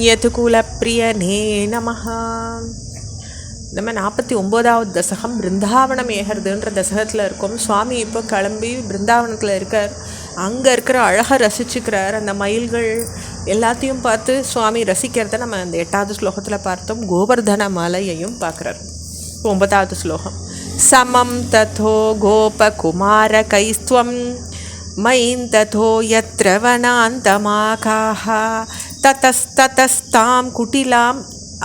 யதுகுலப்பிரியனே நமஹ. நம்ம 49வது தசகம் பிருந்தாவனம் ஏகிறதுன்ற தசகத்தில் இருக்கோம். சுவாமி இப்போ கிளம்பி பிருந்தாவனத்தில் இருக்கார். அங்கே இருக்கிற அழகை ரசிச்சுக்கிறார். அந்த மயில்கள் எல்லாத்தையும் பார்த்து சுவாமி ரசிக்கிறத நம்ம அந்த 8வது ஸ்லோகத்தில் பார்த்தோம். கோவர்தன மலையையும் பார்க்குறார். 9வது ஸ்லோகம். சமம் ததோ கோபகுமாரகைஸ்த்வம் மயின் ததோ யத்ர வனாந்தமாகாஹ ததஸ்தாம் குட்டிலாம்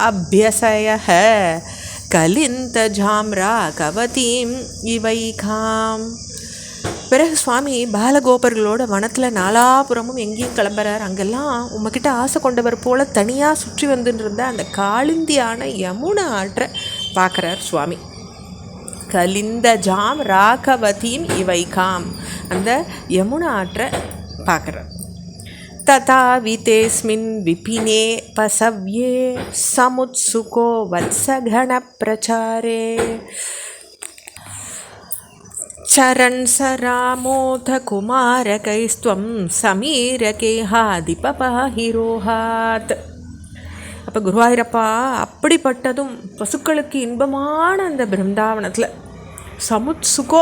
அபியசயஹ கலிந்தஜாம் ராகவதீம் இவைகாம். பிறகு சுவாமி பாலகோபர்களோட வனத்தில் நாலாபுரமும் எங்கேயும் கிளம்புறார். அங்கெல்லாம் உங்ககிட்ட ஆசை கொண்டவர் போல் தனியாக சுற்றி வந்துட்டு அந்த காளிந்தியான யமுனா ஆற்றை பார்க்குறார் சுவாமி. கலிந்தஜாம் ராகவதீம் இவைகாம், அந்த யமுனா ஆற்றை பார்க்குறார். ததாவிதேஸ்மின் விபினே பசவ்யே சமுத்சுகோ வத்சகண பிரச்சாரே சரண் சராமோத குமாரகைஸ்த்வம் சமீரகேஹாதிபபாஹிரோஹாத். அப்போ குருவாயூரப்பா, அப்படிப்பட்டதும் பசுக்களுக்கு இன்பமான அந்த பிருந்தாவனத்தில் சமுத்சுகோ,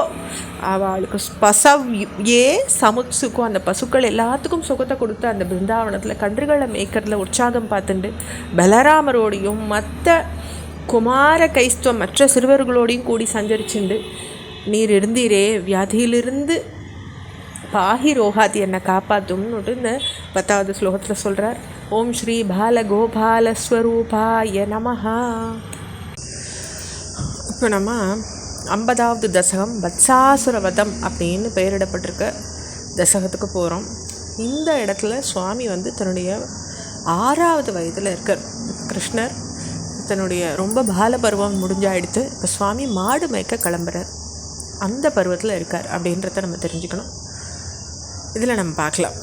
அவளுக்கு பசவ்யே சமுத்சுகோ, அந்த பசுக்கள் எல்லாத்துக்கும் சுகத்தை கொடுத்து அந்த பிருந்தாவனத்தில் கன்றுகளை மேய்க்கிறதுல உற்சாகம் பார்த்துண்டு பலராமரோடையும் மற்ற குமார கைஸ்துவம் மற்ற சிறுவர்களோடையும் கூடி சஞ்சரிச்சுண்டு நீர் இருந்தீரே, வியாதியிலிருந்து பாஹி ரோஹாதி, என்னை காப்பாற்றும்னுட்டு இந்த 10வது ஸ்லோகத்தில் சொல்கிறார். ஓம் ஸ்ரீ பால கோபால ஸ்வரூபாய நமஹா. இப்போ நம்ம 50வது தசகம் வத்சாசுரவதம் அப்படின்னு பெயரிடப்பட்டிருக்க தசகத்துக்கு போகிறோம். இந்த இடத்துல சுவாமி தன்னுடைய 6வது வயதில் இருக்கார். கிருஷ்ணர் தன்னுடைய ரொம்ப பால பருவம் முடிஞ்சாயிடுத்து. இப்போ சுவாமி மாடு மேய்க்க கிளம்புறார். அந்த பருவத்தில் இருக்கார் அப்படின்றத நம்ம தெரிஞ்சுக்கணும். இதில் நம்ம பார்க்கலாம்.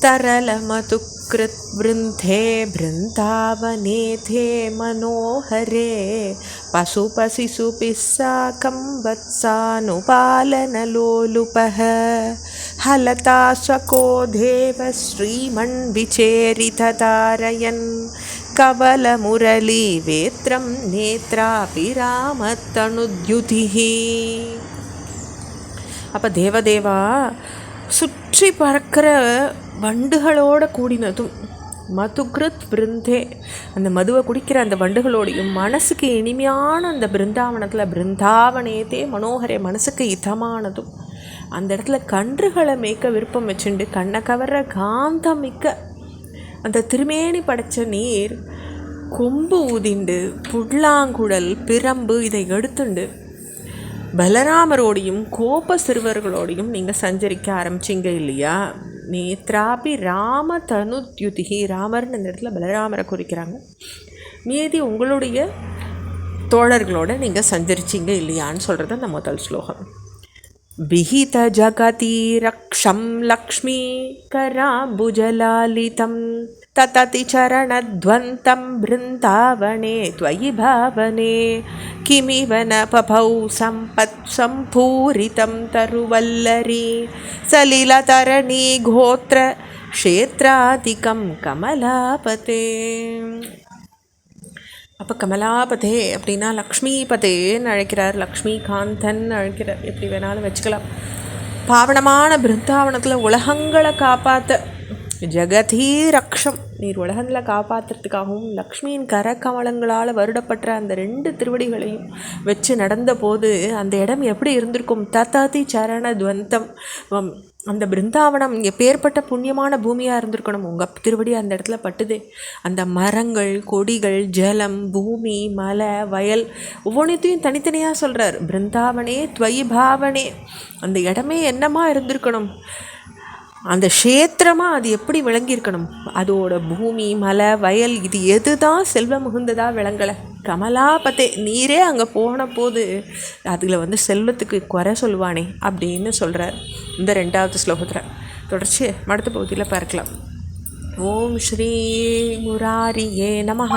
தரல மதுக்ருத் விருந்தே பிருந்தாவனேதே மனோஹரே பசுபசிசுபிஸ்ஸாகம் வத்சானுபாலனலோலுபஹ ஹலதா ஸ்வகோ தேவ ஸ்ரீமன் விசேரிததாரயன் கவலமுரளி வேத்ரம் நேத்ராபிராமத்தனுத்யுதிஹி. அப்போ தேவதேவா சுற்றி பறக்கிற வண்டுகளோடு கூடினதும் மதுக்ருத் பிருந்தே, அந்த மதுவை குடிக்கிற அந்த வண்டுகளோடையும் மனசுக்கு இனிமையான அந்த பிருந்தாவனத்தில் பிருந்தாவனேதே மனோகரே, மனசுக்கு இதமானதும் அந்த இடத்துல கன்றுகளை மேய்க்க விருப்பம் வச்சுண்டு கண்ணை கவர்ற காந்தமிக்க அந்த திருமேனி படைத்த நீர் கொம்பு ஊதிண்டு புல்லாங்குழல் பிரம்பு இதை எடுத்துண்டு பலராமரோடையும் கோப சிறுவர்களோடையும் நீங்கள் சஞ்சரிக்க ஆரம்பிச்சிங்க இல்லையா. நேத்ராபி ராம தனுத்யுதிஹி, ராமர்னு இந்த இடத்துல பலராமரை குறிக்கிறாங்க. மீதி உங்களுடைய தோழர்களோட நீங்கள் சஞ்சரிச்சிங்க இல்லையான்னு சொல்கிறது அந்த முதல் ஸ்லோகம். விஹித ஜகதி ரக்ஷம் லக்ஷ்மீ கராம்புஜலாலிதம் தததி சரணத்வந்தம் பிருந்தாவனே த்வயி பாவனே கிமிவன பபௌ சம்பத் சம்பூரிதம் தருவல்லரி சலிலதரணி கோத்ர க்ஷேத்ராதிகம் கமலாபதே. அப்போ கமலாபதே அப்படின்னா லக்ஷ்மிபதேன்னு அழைக்கிறார், லக்ஷ்மிகாந்தன் அழைக்கிறார், எப்படி வேணாலும் வச்சுக்கலாம். பாவனமான பிருந்தாவனத்தில் உலகங்களை காப்பாற்ற ஜெகதீ ரக்ஷம், நீர் உலகங்களை காப்பாற்றுறதுக்காகவும் லக்ஷ்மியின் கரக்கமலங்களால் வருடப்பட்ட அந்த 2 திருவடிகளையும் வச்சு நடந்த போது அந்த இடம் எப்படி இருந்திருக்கும். ததாதி சரண துவந்தம், அந்த பிருந்தாவனம் எப்பேற்பட்ட புண்ணியமான பூமியாக இருந்திருக்கணும். உங்கள் திருவடி அந்த இடத்துல பட்டுதே. அந்த மரங்கள், கொடிகள், ஜலம், பூமி, மலை, வயல் ஒவ்வொன்றையும் தனித்தனியாக சொல்கிறார். பிருந்தாவனே த்வயி பாவனே, அந்த இடமே என்னமா இருந்திருக்கணும், அந்த க்ஷேத்திரமாக அது எப்படி விளங்கியிருக்கணும். அதோட பூமி, மலை, வயல் இது எது தான் செல்வ மிகுந்ததாக விளங்கலை. கமலாபதே, நீரே அங்கே போன போது அதில் செல்வத்துக்கு குறை சொல்லுவானே அப்படின்னு சொல்கிறார் இந்த 2வது ஸ்லோகத்தில். தொடர்ச்சி அடுத்த பகுதியில் பார்க்கலாம். ஓம் ஸ்ரீ முராரியே நமஹ.